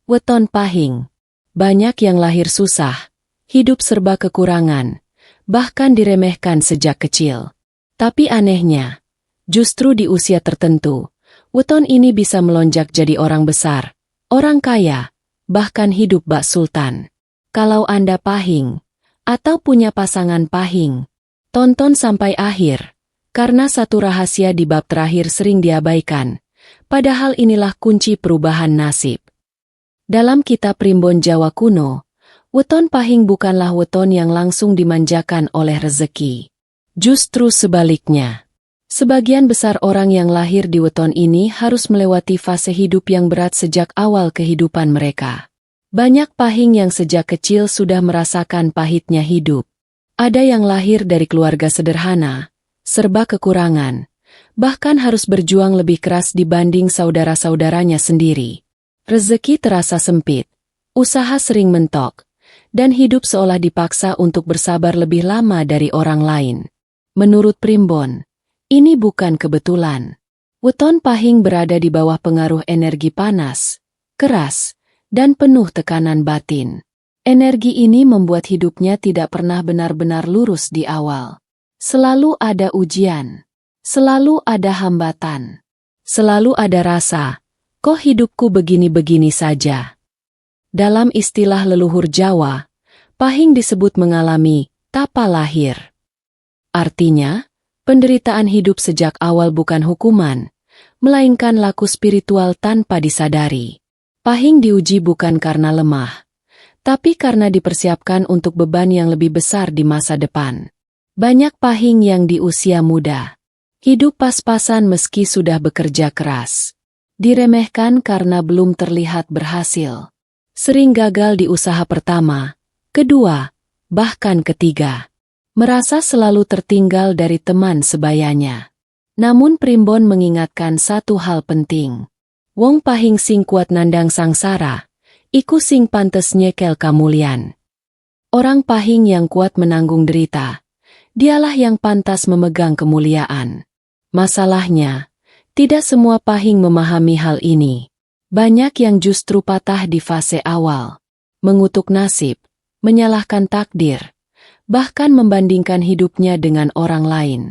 Weton Pahing. Banyak yang lahir susah, hidup serba kekurangan, bahkan diremehkan sejak kecil. Tapi anehnya, justru di usia tertentu, weton ini bisa melonjak jadi orang besar, orang kaya, bahkan hidup bak sultan. Kalau Anda Pahing, atau punya pasangan Pahing, tonton sampai akhir, karena satu rahasia di bab terakhir sering diabaikan, padahal inilah kunci perubahan nasib. Dalam kitab Primbon Jawa kuno, weton Pahing bukanlah weton yang langsung dimanjakan oleh rezeki. Justru sebaliknya. Sebagian besar orang yang lahir di weton ini harus melewati fase hidup yang berat sejak awal kehidupan mereka. Banyak Pahing yang sejak kecil sudah merasakan pahitnya hidup. Ada yang lahir dari keluarga sederhana, serba kekurangan, bahkan harus berjuang lebih keras dibanding saudara-saudaranya sendiri. Rezeki terasa sempit, usaha sering mentok, dan hidup seolah dipaksa untuk bersabar lebih lama dari orang lain. Menurut Primbon, ini bukan kebetulan. Weton Pahing berada di bawah pengaruh energi panas, keras, dan penuh tekanan batin. Energi ini membuat hidupnya tidak pernah benar-benar lurus di awal. Selalu ada ujian, selalu ada hambatan, selalu ada rasa, kok hidupku begini-begini saja. Dalam istilah leluhur Jawa, Pahing disebut mengalami tapa lahir. Artinya, penderitaan hidup sejak awal bukan hukuman, melainkan laku spiritual tanpa disadari. Pahing diuji bukan karena lemah, tapi karena dipersiapkan untuk beban yang lebih besar di masa depan. Banyak Pahing yang di usia muda, hidup pas-pasan meski sudah bekerja keras. Diremehkan karena belum terlihat berhasil. Sering gagal di usaha pertama, kedua, bahkan ketiga. Merasa selalu tertinggal dari teman sebayanya. Namun Primbon mengingatkan satu hal penting. Wong Pahing sing kuat nandang sangsara, iku sing pantes nyekel kamulian. Orang Pahing yang kuat menanggung derita, dialah yang pantas memegang kemuliaan. Masalahnya, tidak semua Pahing memahami hal ini. Banyak yang justru patah di fase awal, mengutuk nasib, menyalahkan takdir, bahkan membandingkan hidupnya dengan orang lain.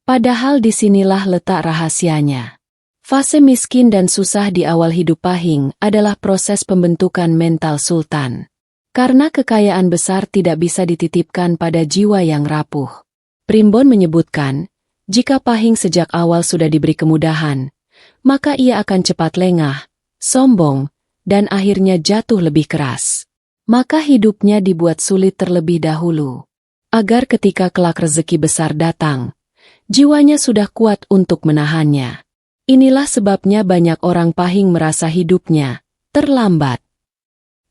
Padahal disinilah letak rahasianya. Fase miskin dan susah di awal hidup Pahing adalah proses pembentukan mental sultan. Karena kekayaan besar tidak bisa dititipkan pada jiwa yang rapuh. Primbon menyebutkan, jika Pahing sejak awal sudah diberi kemudahan, maka ia akan cepat lengah, sombong, dan akhirnya jatuh lebih keras. Maka hidupnya dibuat sulit terlebih dahulu, agar ketika kelak rezeki besar datang, jiwanya sudah kuat untuk menahannya. Inilah sebabnya banyak orang Pahing merasa hidupnya terlambat.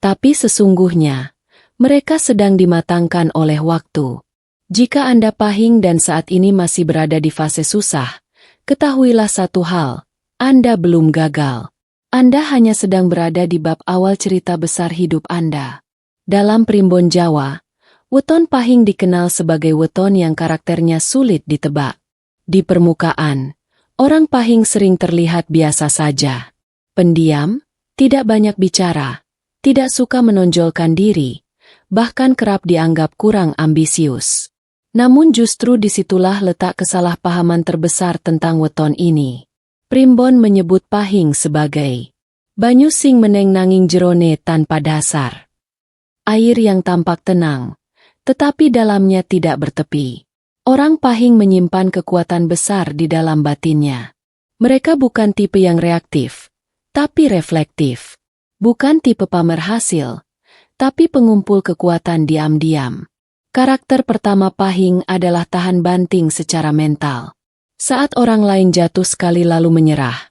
Tapi sesungguhnya, mereka sedang dimatangkan oleh waktu. Jika Anda Pahing dan saat ini masih berada di fase susah, ketahuilah satu hal, Anda belum gagal. Anda hanya sedang berada di bab awal cerita besar hidup Anda. Dalam Primbon Jawa, weton Pahing dikenal sebagai weton yang karakternya sulit ditebak. Di permukaan, orang Pahing sering terlihat biasa saja. Pendiam, tidak banyak bicara, tidak suka menonjolkan diri, bahkan kerap dianggap kurang ambisius. Namun justru disitulah letak kesalahpahaman terbesar tentang weton ini. Primbon menyebut Pahing sebagai banyu sing meneng nanging jerone tanpa dasar. Air yang tampak tenang, tetapi dalamnya tidak bertepi. Orang Pahing menyimpan kekuatan besar di dalam batinnya. Mereka bukan tipe yang reaktif, tapi reflektif. Bukan tipe pamer hasil, tapi pengumpul kekuatan diam-diam. Karakter pertama Pahing adalah tahan banting secara mental. Saat orang lain jatuh sekali lalu menyerah,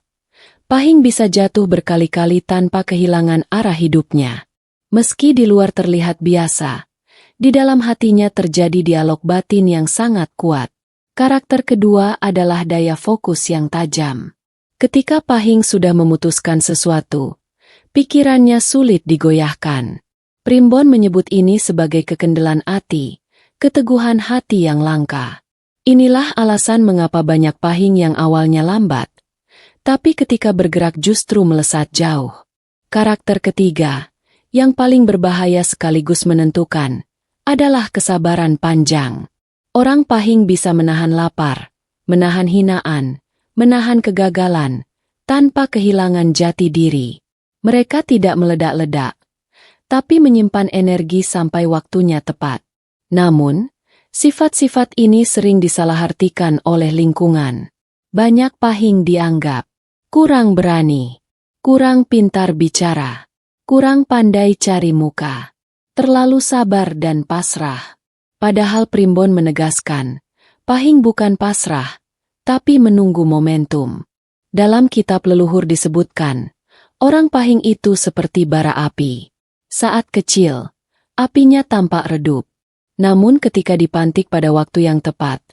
Pahing bisa jatuh berkali-kali tanpa kehilangan arah hidupnya. Meski di luar terlihat biasa, di dalam hatinya terjadi dialog batin yang sangat kuat. Karakter kedua adalah daya fokus yang tajam. Ketika Pahing sudah memutuskan sesuatu, pikirannya sulit digoyahkan. Primbon menyebut ini sebagai kekendelan hati, keteguhan hati yang langka. Inilah alasan mengapa banyak Pahing yang awalnya lambat, tapi ketika bergerak justru melesat jauh. Karakter ketiga, yang paling berbahaya sekaligus menentukan, adalah kesabaran panjang. Orang Pahing bisa menahan lapar, menahan hinaan, menahan kegagalan, tanpa kehilangan jati diri. Mereka tidak meledak-ledak, tapi menyimpan energi sampai waktunya tepat. Namun, sifat-sifat ini sering disalahartikan oleh lingkungan. Banyak Pahing dianggap kurang berani, kurang pintar bicara, kurang pandai cari muka, terlalu sabar dan pasrah. Padahal Primbon menegaskan, Pahing bukan pasrah, tapi menunggu momentum. Dalam kitab leluhur disebutkan, orang Pahing itu seperti bara api. Saat kecil, apinya tampak redup. Namun ketika dipantik pada waktu yang tepat,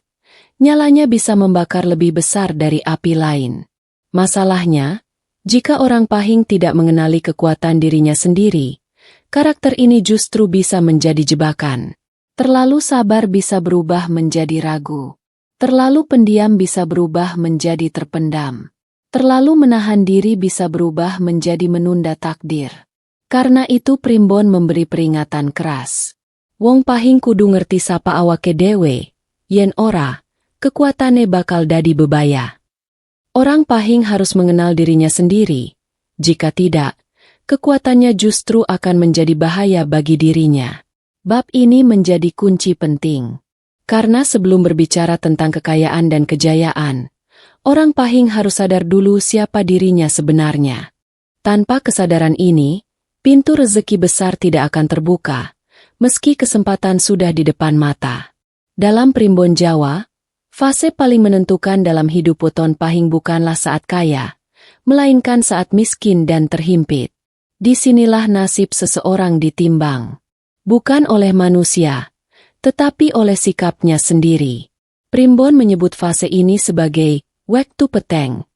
nyalanya bisa membakar lebih besar dari api lain. Masalahnya, jika orang Pahing tidak mengenali kekuatan dirinya sendiri, karakter ini justru bisa menjadi jebakan. Terlalu sabar bisa berubah menjadi ragu. Terlalu pendiam bisa berubah menjadi terpendam. Terlalu menahan diri bisa berubah menjadi menunda takdir. Karena itu Primbon memberi peringatan keras. Wong Pahing kudu ngerti sapa awake dewe, yen ora, kekuatane bakal dadi bebaya. Orang Pahing harus mengenal dirinya sendiri. Jika tidak, kekuatannya justru akan menjadi bahaya bagi dirinya. Bab ini menjadi kunci penting. Karena sebelum berbicara tentang kekayaan dan kejayaan, orang Pahing harus sadar dulu siapa dirinya sebenarnya. Tanpa kesadaran ini, pintu rezeki besar tidak akan terbuka, meski kesempatan sudah di depan mata. Dalam Primbon Jawa, fase paling menentukan dalam hidup weton Pahing bukanlah saat kaya, melainkan saat miskin dan terhimpit. Disinilah nasib seseorang ditimbang. Bukan oleh manusia, tetapi oleh sikapnya sendiri. Primbon menyebut fase ini sebagai waktu peteng,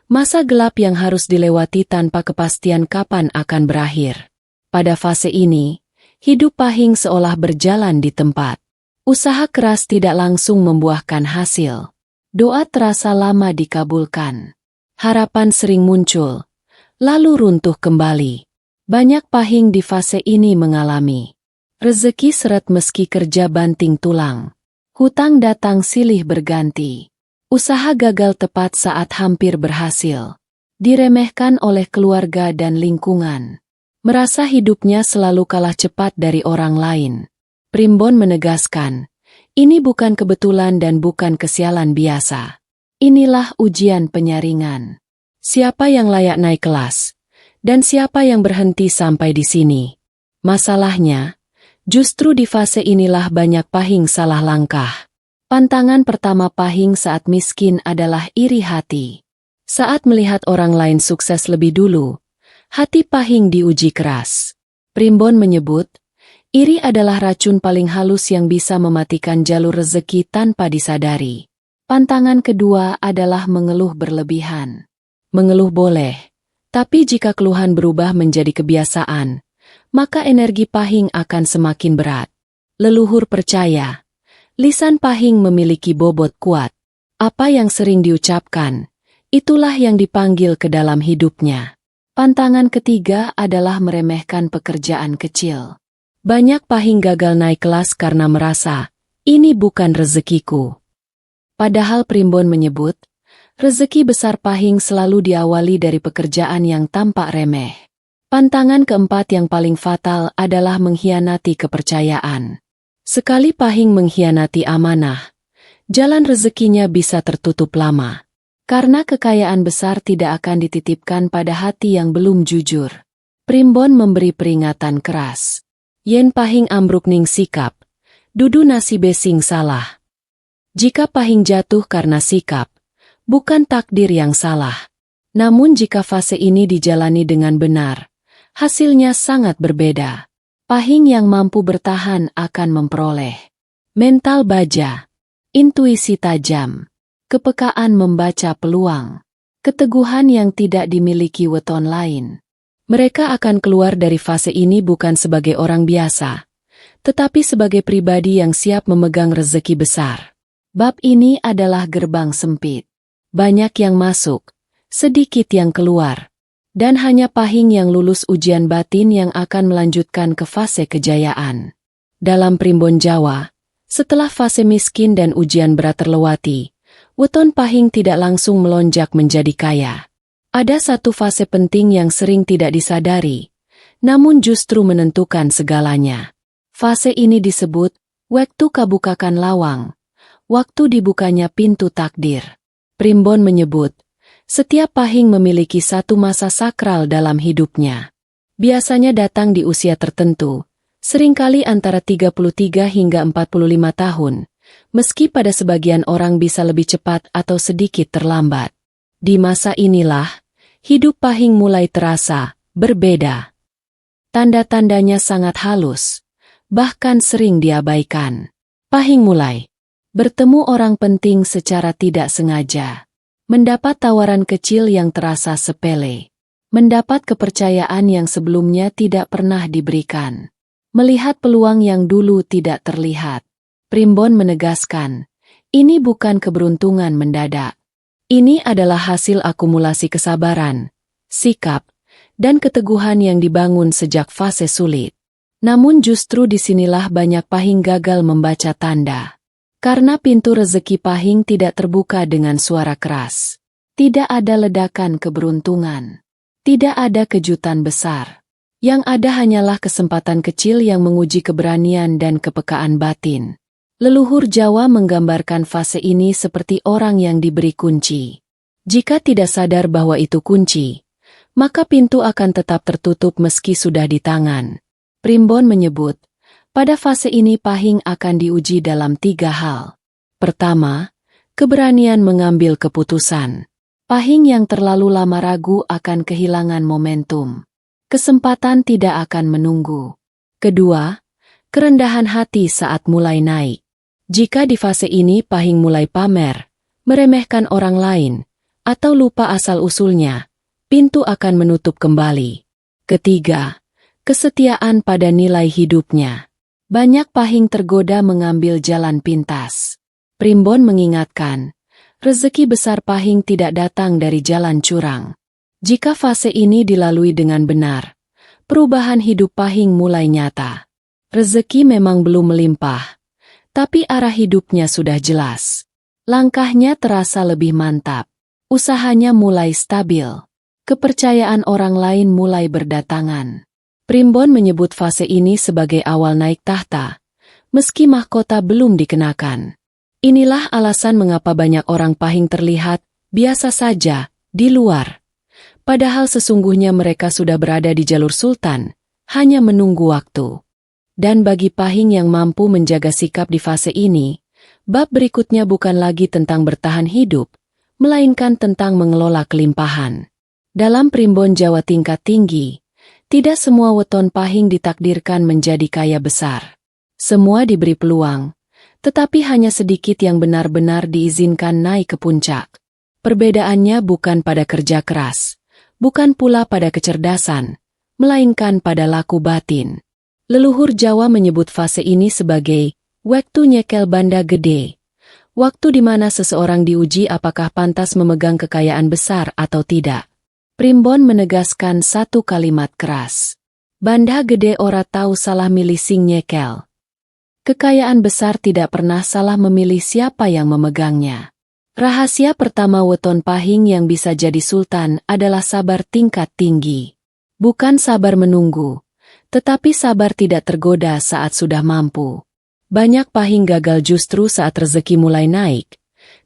masa gelap yang harus dilewati tanpa kepastian kapan akan berakhir. Pada fase ini, hidup Pahing seolah berjalan di tempat. Usaha keras tidak langsung membuahkan hasil. Doa terasa lama dikabulkan. Harapan sering muncul, lalu runtuh kembali. Banyak Pahing di fase ini mengalami rezeki seret meski kerja banting tulang. Hutang datang silih berganti. Usaha gagal tepat saat hampir berhasil. Diremehkan oleh keluarga dan lingkungan. Merasa hidupnya selalu kalah cepat dari orang lain. Primbon menegaskan, ini bukan kebetulan dan bukan kesialan biasa. Inilah ujian penyaringan. Siapa yang layak naik kelas? Dan siapa yang berhenti sampai di sini? Masalahnya, justru di fase inilah banyak Pahing salah langkah. Pantangan pertama Pahing saat miskin adalah iri hati. Saat melihat orang lain sukses lebih dulu, hati Pahing diuji keras. Primbon menyebut, iri adalah racun paling halus yang bisa mematikan jalur rezeki tanpa disadari. Pantangan kedua adalah mengeluh berlebihan. Mengeluh boleh, tapi jika keluhan berubah menjadi kebiasaan, maka energi Pahing akan semakin berat. Leluhur percaya, lisan Pahing memiliki bobot kuat. Apa yang sering diucapkan, itulah yang dipanggil ke dalam hidupnya. Pantangan ketiga adalah meremehkan pekerjaan kecil. Banyak Pahing gagal naik kelas karena merasa, ini bukan rezekiku. Padahal Primbon menyebut, rezeki besar Pahing selalu diawali dari pekerjaan yang tampak remeh. Pantangan keempat yang paling fatal adalah mengkhianati kepercayaan. Sekali Pahing mengkhianati amanah, jalan rezekinya bisa tertutup lama. Karena kekayaan besar tidak akan dititipkan pada hati yang belum jujur. Primbon memberi peringatan keras. Yen Pahing ambruk ning sikap, dudu nasibe sing salah. Jika Pahing jatuh karena sikap, bukan takdir yang salah. Namun jika fase ini dijalani dengan benar, hasilnya sangat berbeda. Pahing yang mampu bertahan akan memperoleh mental baja, intuisi tajam, kepekaan membaca peluang, keteguhan yang tidak dimiliki weton lain. Mereka akan keluar dari fase ini bukan sebagai orang biasa, tetapi sebagai pribadi yang siap memegang rezeki besar. Bab ini adalah gerbang sempit. Banyak yang masuk, sedikit yang keluar. Dan hanya Pahing yang lulus ujian batin yang akan melanjutkan ke fase kejayaan. Dalam Primbon Jawa, setelah fase miskin dan ujian berat terlewati, weton Pahing tidak langsung melonjak menjadi kaya. Ada satu fase penting yang sering tidak disadari, namun justru menentukan segalanya. Fase ini disebut waktu kabukakan lawang, waktu dibukanya pintu takdir. Primbon menyebut, setiap Pahing memiliki satu masa sakral dalam hidupnya. Biasanya datang di usia tertentu, seringkali antara 33 hingga 45 tahun, meski pada sebagian orang bisa lebih cepat atau sedikit terlambat. Di masa inilah, hidup Pahing mulai terasa berbeda. Tanda-tandanya sangat halus, bahkan sering diabaikan. Pahing mulai bertemu orang penting secara tidak sengaja. Mendapat tawaran kecil yang terasa sepele. Mendapat kepercayaan yang sebelumnya tidak pernah diberikan. Melihat peluang yang dulu tidak terlihat. Primbon menegaskan, ini bukan keberuntungan mendadak. Ini adalah hasil akumulasi kesabaran, sikap, dan keteguhan yang dibangun sejak fase sulit. Namun justru disinilah banyak Pahing gagal membaca tanda. Karena pintu rezeki Pahing tidak terbuka dengan suara keras. Tidak ada ledakan keberuntungan. Tidak ada kejutan besar. Yang ada hanyalah kesempatan kecil yang menguji keberanian dan kepekaan batin. Leluhur Jawa menggambarkan fase ini seperti orang yang diberi kunci. Jika tidak sadar bahwa itu kunci, maka pintu akan tetap tertutup meski sudah di tangan. Primbon menyebut, pada fase ini Pahing akan diuji dalam 3 hal. Pertama, keberanian mengambil keputusan. Pahing yang terlalu lama ragu akan kehilangan momentum. Kesempatan tidak akan menunggu. Kedua, kerendahan hati saat mulai naik. Jika di fase ini Pahing mulai pamer, meremehkan orang lain, atau lupa asal-usulnya, pintu akan menutup kembali. Ketiga, kesetiaan pada nilai hidupnya. Banyak Pahing tergoda mengambil jalan pintas. Primbon mengingatkan, rezeki besar Pahing tidak datang dari jalan curang. Jika fase ini dilalui dengan benar, perubahan hidup Pahing mulai nyata. Rezeki memang belum melimpah, tapi arah hidupnya sudah jelas. Langkahnya terasa lebih mantap. Usahanya mulai stabil. Kepercayaan orang lain mulai berdatangan. Primbon menyebut fase ini sebagai awal naik tahta, meski mahkota belum dikenakan. Inilah alasan mengapa banyak orang Pahing terlihat biasa saja di luar. Padahal sesungguhnya mereka sudah berada di jalur sultan, hanya menunggu waktu. Dan bagi Pahing yang mampu menjaga sikap di fase ini, bab berikutnya bukan lagi tentang bertahan hidup, melainkan tentang mengelola kelimpahan. Dalam Primbon Jawa tingkat tinggi, tidak semua weton Pahing ditakdirkan menjadi kaya besar. Semua diberi peluang, tetapi hanya sedikit yang benar-benar diizinkan naik ke puncak. Perbedaannya bukan pada kerja keras, bukan pula pada kecerdasan, melainkan pada laku batin. Leluhur Jawa menyebut fase ini sebagai waktu nyekel banda gede, waktu di mana seseorang diuji apakah pantas memegang kekayaan besar atau tidak. Primbon menegaskan satu kalimat keras. Banda gede ora tahu salah milih sing nyekel. Kekayaan besar tidak pernah salah memilih siapa yang memegangnya. Rahasia pertama weton Pahing yang bisa jadi sultan adalah sabar tingkat tinggi. Bukan sabar menunggu, tetapi sabar tidak tergoda saat sudah mampu. Banyak Pahing gagal justru saat rezeki mulai naik,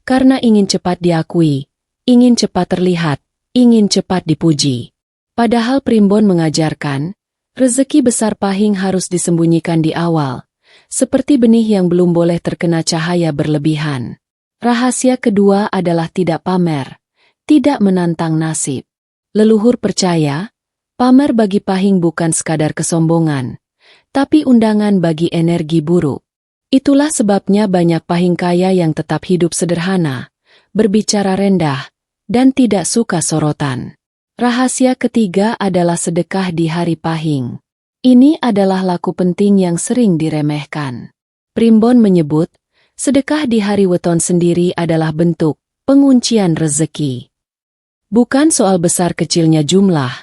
karena ingin cepat diakui, ingin cepat terlihat, ingin cepat dipuji. Padahal Primbon mengajarkan, rezeki besar Pahing harus disembunyikan di awal, seperti benih yang belum boleh terkena cahaya berlebihan. Rahasia kedua adalah tidak pamer, tidak menantang nasib. Leluhur percaya, pamer bagi Pahing bukan sekadar kesombongan, tapi undangan bagi energi buruk. Itulah sebabnya banyak Pahing kaya yang tetap hidup sederhana, berbicara rendah, dan tidak suka sorotan. Rahasia ketiga adalah sedekah di hari Pahing. Ini adalah laku penting yang sering diremehkan. Primbon menyebut, sedekah di hari weton sendiri adalah bentuk penguncian rezeki. Bukan soal besar kecilnya jumlah,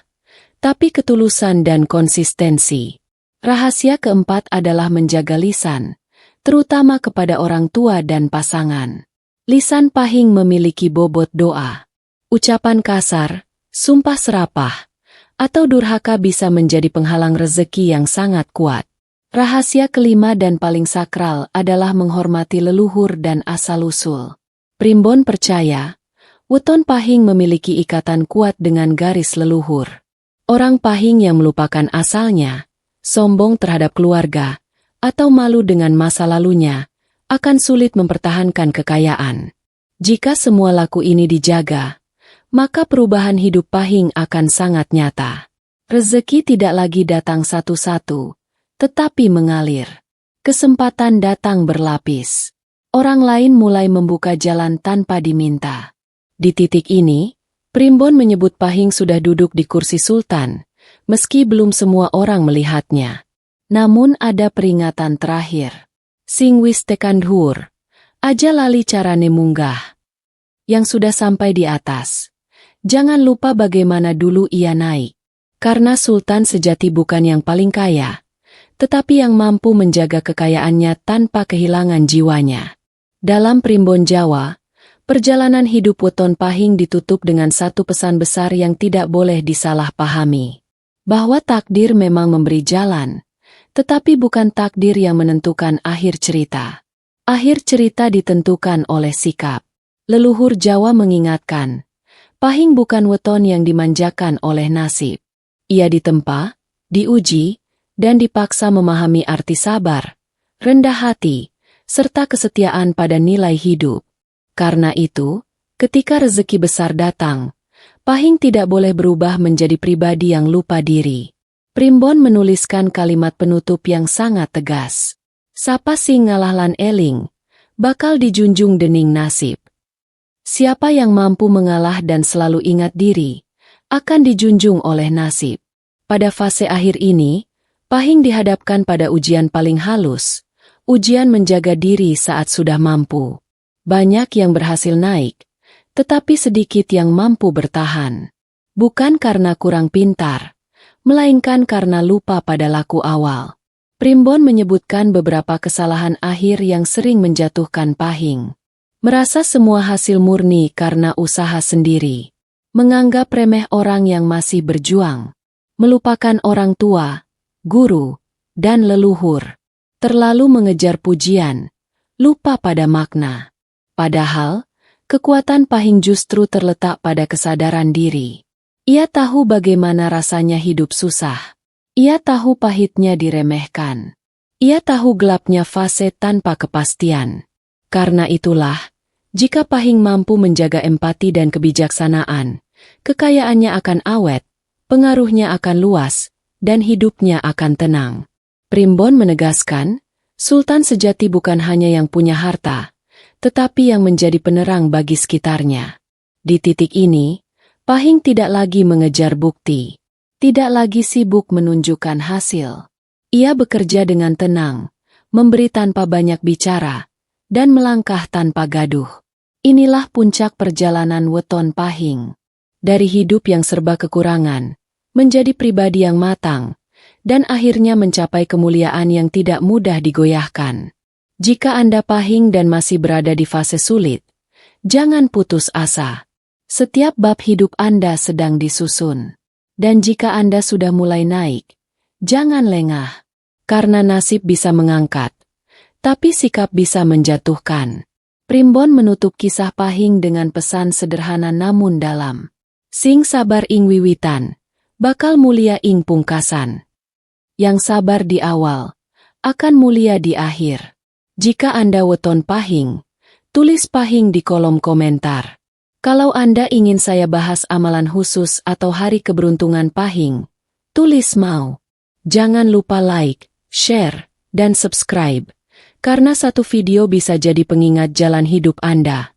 tapi ketulusan dan konsistensi. Rahasia keempat adalah menjaga lisan, terutama kepada orang tua dan pasangan. Lisan pahing memiliki bobot doa. Ucapan kasar, sumpah serapah, atau durhaka bisa menjadi penghalang rezeki yang sangat kuat. Rahasia kelima dan paling sakral adalah menghormati leluhur dan asal-usul. Primbon percaya, weton pahing memiliki ikatan kuat dengan garis leluhur. Orang pahing yang melupakan asalnya, sombong terhadap keluarga, atau malu dengan masa lalunya, akan sulit mempertahankan kekayaan. Jika semua laku ini dijaga, maka perubahan hidup pahing akan sangat nyata. Rezeki tidak lagi datang satu-satu, tetapi mengalir. Kesempatan datang berlapis. Orang lain mulai membuka jalan tanpa diminta. Di titik ini, Primbon menyebut pahing sudah duduk di kursi sultan, meski belum semua orang melihatnya. Namun ada peringatan terakhir. Sing wis tekan dhuwur, aja lali carane munggah. Yang sudah sampai di atas, jangan lupa bagaimana dulu ia naik. Karena sultan sejati bukan yang paling kaya, tetapi yang mampu menjaga kekayaannya tanpa kehilangan jiwanya. Dalam Primbon Jawa, perjalanan hidup weton pahing ditutup dengan satu pesan besar yang tidak boleh disalahpahami. Bahwa takdir memang memberi jalan, tetapi bukan takdir yang menentukan akhir cerita. Akhir cerita ditentukan oleh sikap. Leluhur Jawa mengingatkan, pahing bukan weton yang dimanjakan oleh nasib. Ia ditempa, diuji, dan dipaksa memahami arti sabar, rendah hati, serta kesetiaan pada nilai hidup. Karena itu, ketika rezeki besar datang, pahing tidak boleh berubah menjadi pribadi yang lupa diri. Primbon menuliskan kalimat penutup yang sangat tegas. Sapa sing ngalah lan eling, bakal dijunjung dening nasib. Siapa yang mampu mengalah dan selalu ingat diri, akan dijunjung oleh nasib. Pada fase akhir ini, pahing dihadapkan pada ujian paling halus, ujian menjaga diri saat sudah mampu. Banyak yang berhasil naik, tetapi sedikit yang mampu bertahan. Bukan karena kurang pintar, melainkan karena lupa pada laku awal. Primbon menyebutkan beberapa kesalahan akhir yang sering menjatuhkan pahing. Merasa semua hasil murni karena usaha sendiri. Menganggap remeh orang yang masih berjuang. Melupakan orang tua, guru, dan leluhur. Terlalu mengejar pujian, lupa pada makna. Padahal, kekuatan pahing justru terletak pada kesadaran diri. Ia tahu bagaimana rasanya hidup susah. Ia tahu pahitnya diremehkan. Ia tahu gelapnya fase tanpa kepastian. Karena itulah, jika pahing mampu menjaga empati dan kebijaksanaan, kekayaannya akan awet, pengaruhnya akan luas, dan hidupnya akan tenang. Primbon menegaskan, sultan sejati bukan hanya yang punya harta, tetapi yang menjadi penerang bagi sekitarnya. Di titik ini, pahing tidak lagi mengejar bukti, tidak lagi sibuk menunjukkan hasil. Ia bekerja dengan tenang, memberi tanpa banyak bicara, dan melangkah tanpa gaduh. Inilah puncak perjalanan weton pahing. Dari hidup yang serba kekurangan, menjadi pribadi yang matang, dan akhirnya mencapai kemuliaan yang tidak mudah digoyahkan. Jika Anda pahing dan masih berada di fase sulit, jangan putus asa. Setiap bab hidup Anda sedang disusun. Dan jika Anda sudah mulai naik, jangan lengah. Karena nasib bisa mengangkat, tapi sikap bisa menjatuhkan. Primbon menutup kisah pahing dengan pesan sederhana namun dalam. Sing sabar ing wiwitan, bakal mulia ing pungkasan. Yang sabar di awal, akan mulia di akhir. Jika Anda weton pahing, tulis pahing di kolom komentar. Kalau Anda ingin saya bahas amalan khusus atau hari keberuntungan pahing, tulis mau. Jangan lupa like, share, dan subscribe. Karena satu video bisa jadi pengingat jalan hidup Anda.